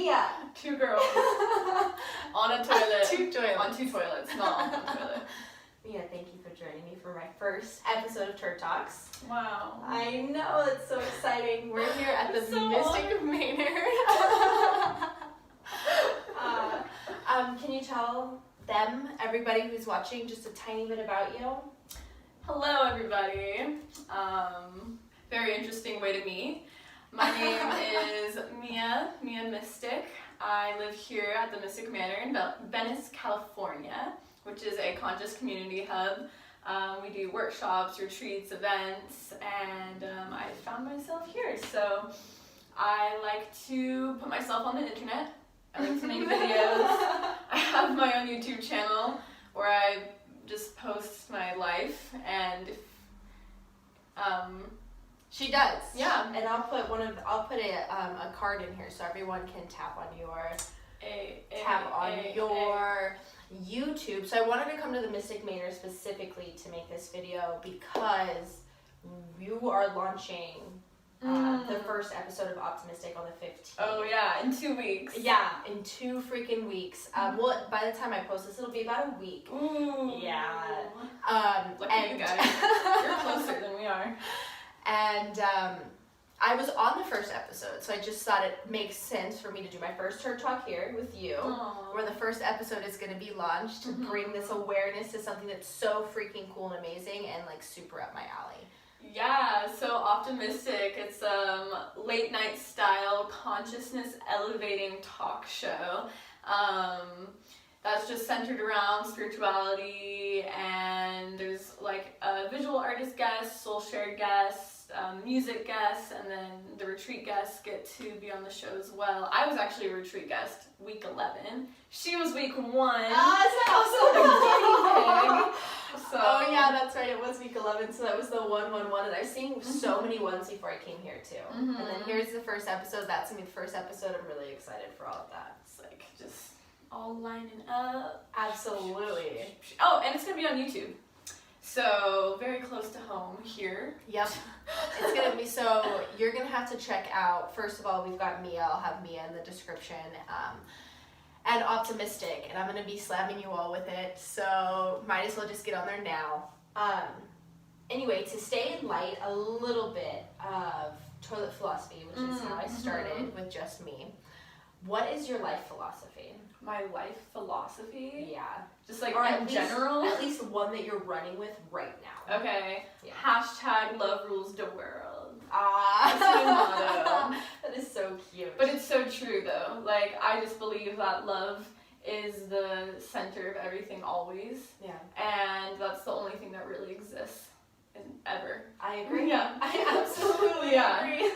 Mia. Two girls on a toilet. Two toilets. On two toilets, not on one toilet. Mia, thank you for joining me for my first episode of Turd Talks. Wow. I know, it's so exciting. We're here at the So Mystic Manor. Can you tell them, everybody who's watching, just a tiny bit about you? Hello, everybody. Very interesting way to meet. My name is Mia Mystic. I live here at the Mystic Manor in Venice, California, which is a conscious community hub. We do workshops, retreats, events, and I found myself here. So I like to put myself on the internet. I like to make videos. I have my own YouTube channel where I just post my life, and She does. Yeah. And I'll put a card in here so everyone can tap on your YouTube. So I wanted to come to the Mystic Manor specifically to make this video because you are launching the first episode of Optimistic on the 15th. Oh yeah, in 2 weeks. Yeah, in 2 freaking weeks. Well, by the time I post this, it'll be about a week. Ooh. Yeah. Lucky you guys. You're closer than we are. And I was on the first episode, so I just thought it makes sense for me to do my first Turd Talk here with you, Aww. where the first episode is going to be launched to bring this awareness to something that's so freaking cool and amazing and like super up my alley. Yeah, so Optimistic, it's late night style consciousness elevating talk show. That's just centered around spirituality, and there's like a visual artist guest, soul share guest, music guests, and then the retreat guests get to be on the show as well. I was actually a retreat guest week 11. She was week 1. So, oh yeah, that's right, it was week 11, so that was the 111, and I've seen so many ones before I came here too. And then here's the first episode. That's gonna be the first episode. I'm really excited for all of that. It's like just all lining up. Absolutely. Oh, and it's gonna be on YouTube. So very close to home here. Yep. It's gonna be, so you're gonna have to check out, first of all, we've got Mia. I'll have Mia in the description. And Optimistic, and I'm gonna be slamming you all with it, so might as well just get on there now. Anyway, to stay in light a little bit of toilet philosophy, which is how I started with just me. What is your life philosophy? My life philosophy? Yeah. Just like or in general? At least one that you're running with right now. Okay. Yeah. Hashtag love rules the world. That's my motto. That is so cute. But it's so true though. Like, I just believe that love is the center of everything always. Yeah. And that's the only thing that really exists ever. I agree. Yeah. I absolutely agree.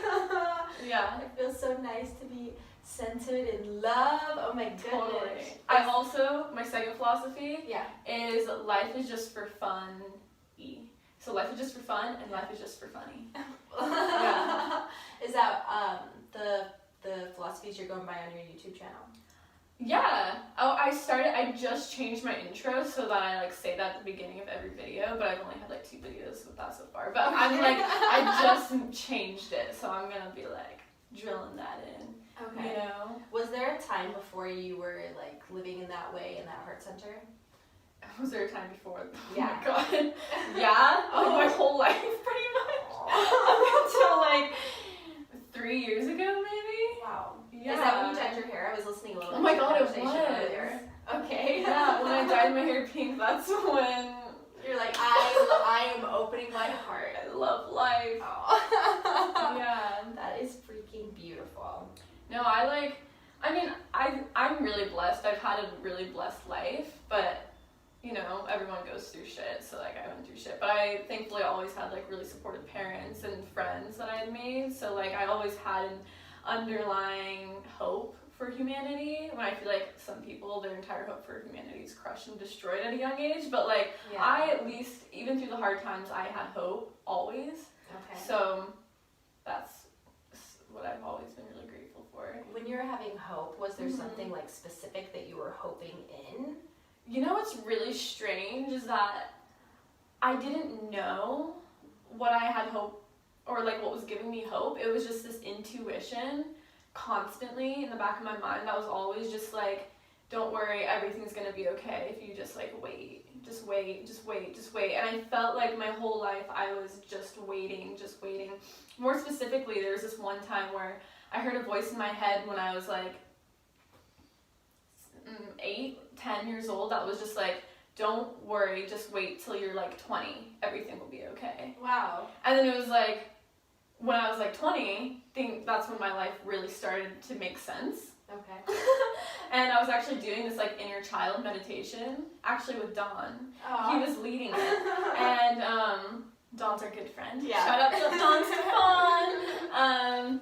Yeah. It feels so nice to be centered in love. Oh my goodness. Totally. I also, my second philosophy is life is just for fun. So life is just for fun, and life is just for funny. Yeah. Is that the philosophies you're going by on your YouTube channel? Yeah. Oh, I just changed my intro so that I like say that at the beginning of every video, but I've only had like 2 videos with that so far. But I'm like, I just changed it, so I'm gonna be like drilling that in. Okay. You know? Was there a time before you were like living in that way in that heart center? Was there a time before? Yeah. Oh my god. Yeah? Like my whole life, pretty much. Until like 3 years ago, maybe? Wow. Yeah. Is that when you dyed your hair? I was listening a little bit. Oh my to god, the it conversation was. earlier. Okay. Yeah, when I dyed my hair pink, that's when you're like, I am opening my heart. I love life. Oh. Yeah. That is freaking beautiful. No, I'm really blessed. I've had a really blessed life, but you know, everyone goes through shit, so like I went through shit. But I thankfully always had like really supportive parents and friends that I had made, so like I always had an underlying hope for humanity, when I feel like some people, their entire hope for humanity is crushed and destroyed at a young age. But like I, at least, even through the hard times, I had hope always. Okay. So that's what I've always been really grateful for. When you're having hope, was there something like specific that you were hoping in? You know what's really strange is that I didn't know what I had hope, or like what was giving me hope. It was just this intuition constantly in the back of my mind that was always just like, don't worry, everything's gonna be okay if you just like wait. And I felt like my whole life I was just waiting. More specifically, there was this one time where I heard a voice in my head when I was like 8-10 years old that was just like, don't worry, just wait till you're like 20, everything will be okay. Wow. And then it was like, when I was like 20, that's when my life really started to make sense. Okay. And I was actually doing this like inner child meditation, actually with Don. Aww. He was leading it. And Don's our good friend. Yeah. Shout out to Don Stefan.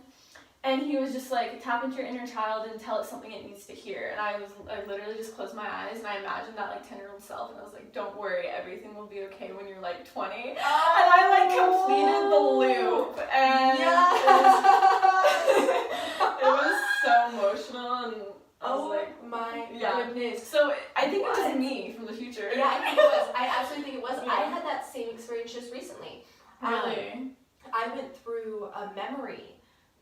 And he was just like, tap into your inner child and tell it something it needs to hear. And I literally just closed my eyes and I imagined that like 10-year-old self, and I was like, don't worry, everything will be okay when you're like 20. And I like completed the loop. And it was so emotional, and I was like, my yeah. goodness. So I think it was me from the future. Yeah, I think it was. I absolutely think it was. Yeah. I had that same experience just recently. Really? I went through a memory.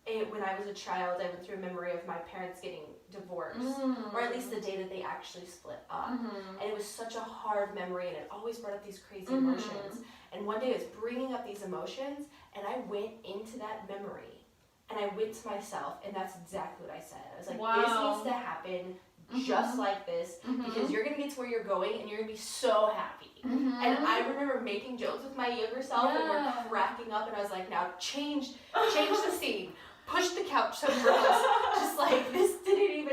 When I was a child, I went through a memory of my parents getting divorced, or at least the day that they actually split up. And it was such a hard memory, and it always brought up these crazy emotions. And one day I was bringing up these emotions, and I went into that memory. And I went to myself, and that's exactly what I said. I was like, wow. This needs to happen just like this, because you're going to get to where you're going, and you're going to be so happy. And I remember making jokes with my younger self, and we're cracking up, and I was like, now change the scene. Push the couch somewhere else. Just like, this didn't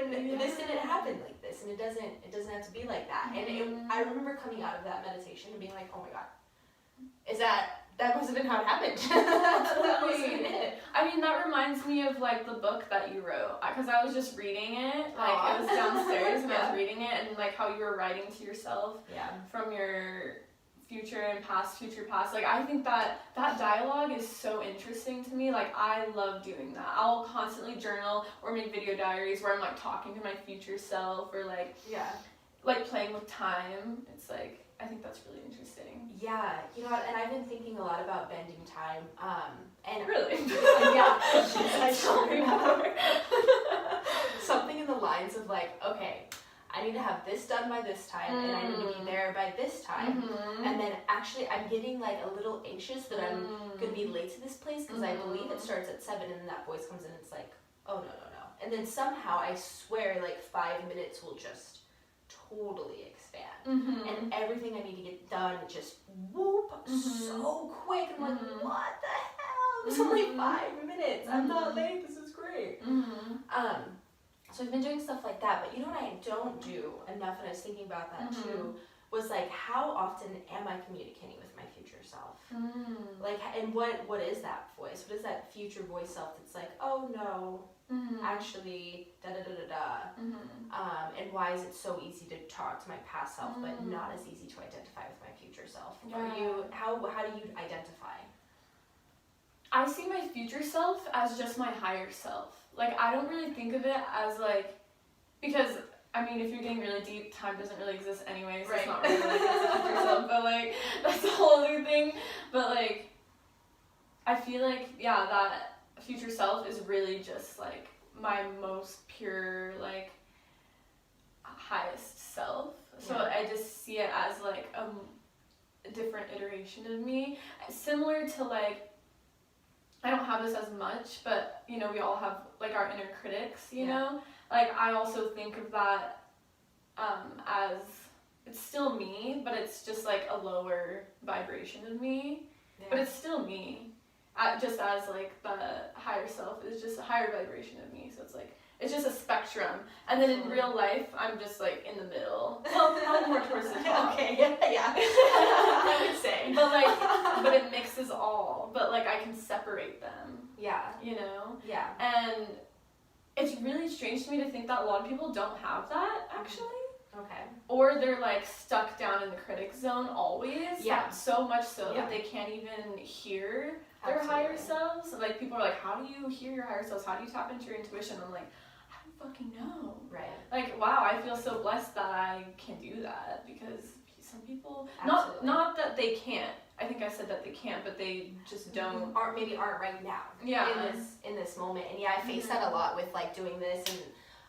happen like this, and it doesn't have to be like that. And I remember coming out of that meditation and being like, oh my God, that must have been how it happened. That must have been it. I mean, that reminds me of like the book that you wrote, because I was just reading it, like it was downstairs and I was reading it, and like how you were writing to yourself from your future past. Like I think that dialogue is so interesting to me. Like I love doing that. I'll constantly journal or make video diaries where I'm like talking to my future self, or like playing with time. It's like, I think that's really interesting. Yeah, you know what, and I've been thinking a lot about bending time. And really? Yeah. I remember. Something in the lines of like, okay, I need to have this done by this time, and I need to be there by this time. And then actually I'm getting like a little anxious that I'm going to be late to this place, because I believe it starts at 7, and then that voice comes in and it's like, oh no. And then somehow I swear like 5 minutes will just totally expand. And everything I need to get done just whoop so quick. I'm like, what the hell? It's only 5 minutes. I'm not late. This is great. So I've been doing stuff like that, but you know what I don't do enough, and I was thinking about that too, was like, how often am I communicating with my future self? Like, and what is that voice? What is that future voice self that's like, oh no, actually, and why is it so easy to talk to my past self, but not as easy to identify with my future self? How do you identify? I see my future self as just my higher self. Like, I don't really think of it as like, because I mean, if you're getting really deep, time doesn't really exist anyway, so it's not really like it's the future self, but like, that's a whole other thing. But like, I feel like, that future self is really just like my most pure, like, highest self. So I just see it as like a different iteration of me, similar to like, I don't have this as much, but you know, we all have like our inner critics, you know? Like I also think of that as, it's still me, but it's just like a lower vibration of me, but it's still me. Just as like the higher self is just a higher vibration of me, so it's like, it's just a spectrum. And then in real life, I'm just like in the middle. Well, I'm more towards the top. Okay, yeah. I would say. But it mixes all. But like I can separate them. Yeah. You know? Yeah. And it's really strange to me to think that a lot of people don't have that, actually. Okay. Or they're like stuck down in the critic zone always. Yeah. So much so that they can't even hear their higher selves. Like people are like, how do you hear your higher selves? How do you tap into your intuition? I'm like, I don't fucking know. Right. Like, wow, I feel so blessed that I can do that, because some people, Absolutely. not that they can't. I think I said that they can't, but they just don't. aren't right now. Yeah. In this moment, and yeah, I face that a lot with like doing this, and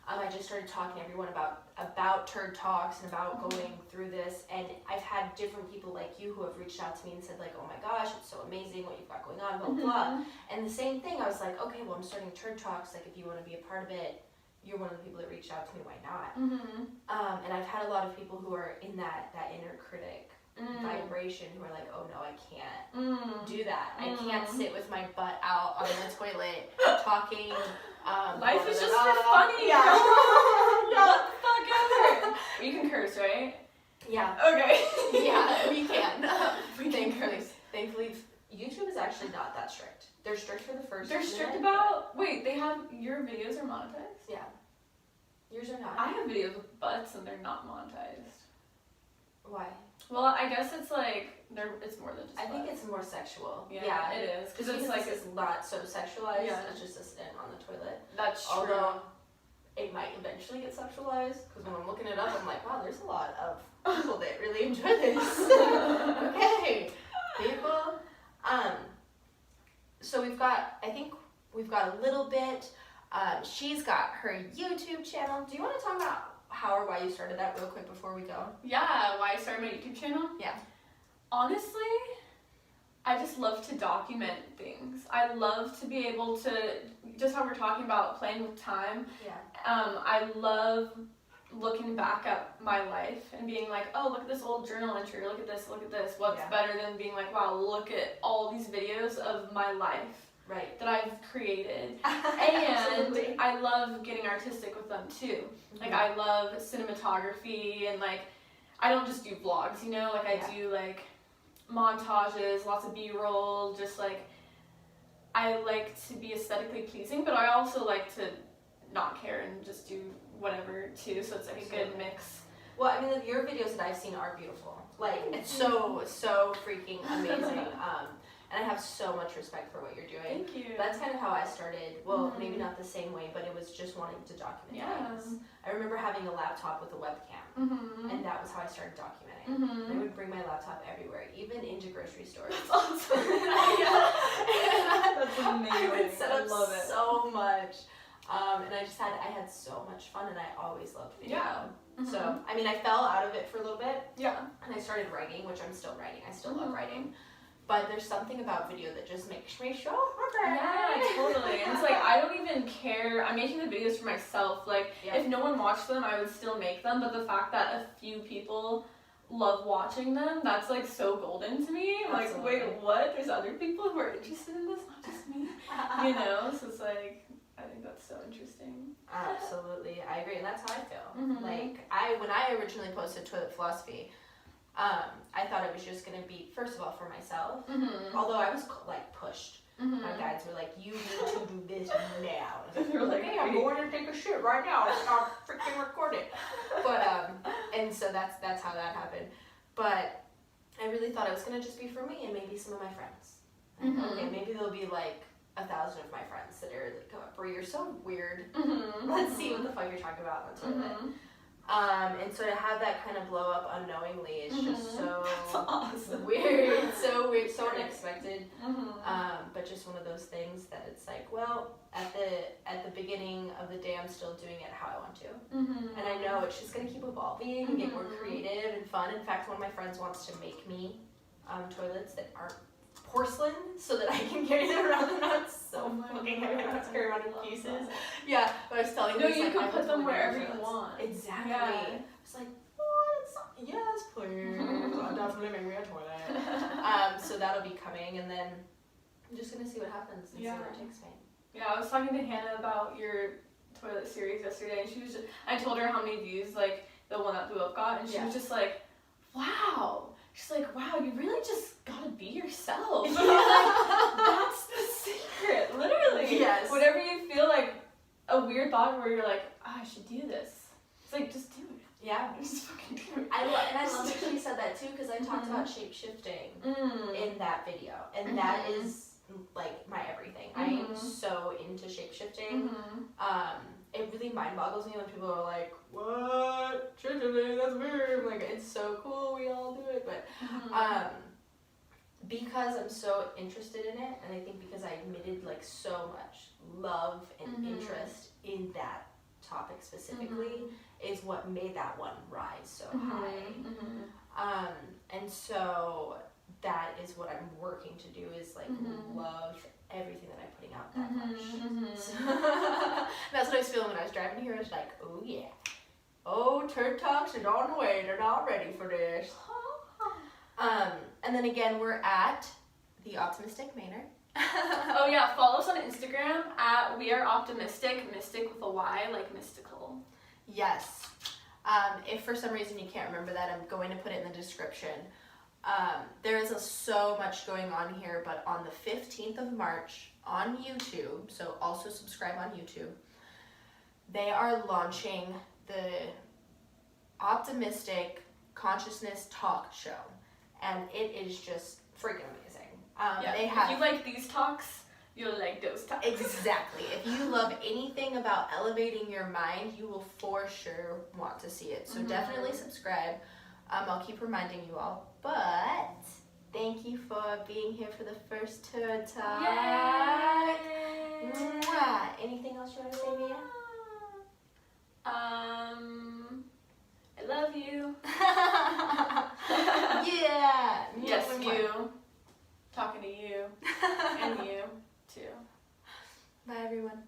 I just started talking to everyone about Turd Talks and about going through this, and I've had different people like you who have reached out to me and said like, oh my gosh, it's so amazing what you've got going on, blah blah blah. And the same thing, I was like, okay, well I'm starting Turd Talks, like if you want to be a part of it, you're one of the people that reached out to me, why not? And I've had a lot of people who are in that inner critic vibration who are like, oh no, I can't do that. I can't sit with my butt out on the toilet talking. Life is just for funny. Yeah. What the fuck ever. You can curse, right? Yeah. Okay. Yeah, we can. We can curse. Thankfully, YouTube is actually not that strict. They're strict for the first. They're strict about. Wait, they have your videos are monetized? Yeah. Yours are not. I have videos with butts and they're not monetized. Why? Well, I guess it's like it's more than just. I think butts. it's more sexual. Yeah, it is because it's like it's not so sexualized. Yeah. It's just a sit on the toilet. That's true. Although it might eventually get sexualized, because when I'm looking it up, I'm like, wow, there's a lot of people that really enjoy this. Okay, people. So I think we've got a little bit. She's got her YouTube channel. Do you want to talk about how or why you started that real quick before we go? Yeah, why I started my YouTube channel? Yeah. Honestly, I just love to document things. I love to be able to, just how we're talking about playing with time. Yeah. I love looking back at my life and being like, oh, look at this old journal entry, look at this. What's better than being like, wow, look at all these videos of my life. Right. That I've created. Absolutely. And I love getting artistic with them too. Like I love cinematography and like I don't just do vlogs, you know, like I do like montages, lots of B-roll, just like I like to be aesthetically pleasing, but I also like to not care and just do whatever too, so it's like a good mix. Well, I mean, your videos that I've seen are beautiful. Like, it's so freaking amazing. And I have so much respect for what you're doing. Thank you. That's kind of how I started. Well, maybe not the same way, but it was just wanting to document things. I remember having a laptop with a webcam, and that was how I started documenting. I would bring my laptop everywhere, even into grocery stores. That's awesome. That's amazing. I would set up I love it. so much. And I had so much fun, and I always loved video. Yeah. So, I mean, I fell out of it for a little bit. Yeah. And I started writing, which I'm still writing. I still love writing. But there's something about video that just makes me so happy. Yeah, totally. And it's like, I don't even care. I'm making the videos for myself. Like, if no one watched them, I would still make them. But the fact that a few people love watching them, that's like so golden to me. I'm like, wait, what? There's other people who are interested in this, not just me. You know? So it's like, I think that's so interesting. Absolutely. I agree. And that's how I feel. Like, when I originally posted Toilet Philosophy, I thought it was just going to be, first of all, for myself. Although I was, like, pushed. My guides were like, you need to do this now. They were like, hey, I'm going to take a shit right now. Let's not freaking record it. But, and so that's how that happened. But I really thought it was going to just be for me and maybe some of my friends. Like, okay, maybe there'll be, like, 1,000 of my friends that are like, oh, Brie, you're so weird. Let's see what the fuck you're talking about on the toilet. And so to have that kind of blow up unknowingly is just so awesome. weird. It's so weird, so unexpected. But just one of those things that it's like, well, at the beginning of the day, I'm still doing it how I want to. And I know it's just gonna keep evolving and get more creative and fun. In fact, one of my friends wants to make me toilets that aren't porcelain so that I can carry them around and not so fucking heavy. I don't have to carry around in pieces. Yeah, but I was telling no, you, you like, can I put them totally wherever do you this. want. Exactly. Yeah. It's like, what? Yes, please. I'll definitely make me a toilet. So that'll be coming, and then I'm just gonna see what happens and see where it takes me. Yeah, I was talking to Hannah about your toilet series yesterday, and she was I told her how many views like the one that blew up got, and she was just like, wow. She's like, wow, you really just gotta be yourself. She's like, that's the secret, literally. Yes. Whenever you feel like a weird thought where you're like, oh, I should do this. It's like, just do it. Yeah. Just fucking do it. I love that she said that too, because I talked about shape-shifting in that video. And that is like my everything. I am so into shape-shifting. It really mind boggles me when people are like, what? Shape-shifting, that's weird. I'm like, it's so cool, we all do it. But because I'm so interested in it, and I think because I admitted like so much love and interest in that topic specifically, is what made that one rise so high. And so that is what I'm working to do, is like love everything that I'm putting out that much. So, that's what I was feeling when I was driving here. I was like, oh yeah, oh, Turd Talks is on the way. They're not ready for this. And then again, we're at the Optimistic Manor. Oh yeah, follow us on Instagram at We Are Optimistic, mystic with a Y, like mystical. Yes. If for some reason you can't remember that, I'm going to put it in the description. There is so much going on here, but on the 15th of March on YouTube, so also subscribe on YouTube, they are launching the Optimistic Consciousness Talk Show, and it is just freaking amazing. They have, if you like these talks, you'll like those talks. Exactly. If you love anything about elevating your mind, you will for sure want to see it. So definitely subscribe. I'll keep reminding you all. But thank you for being here for the first Turd Talk. Yay! Mwah. Anything else you want to say, Mia? I love you. Yeah. Yes, you. Talking to you. And you, too. Bye, everyone.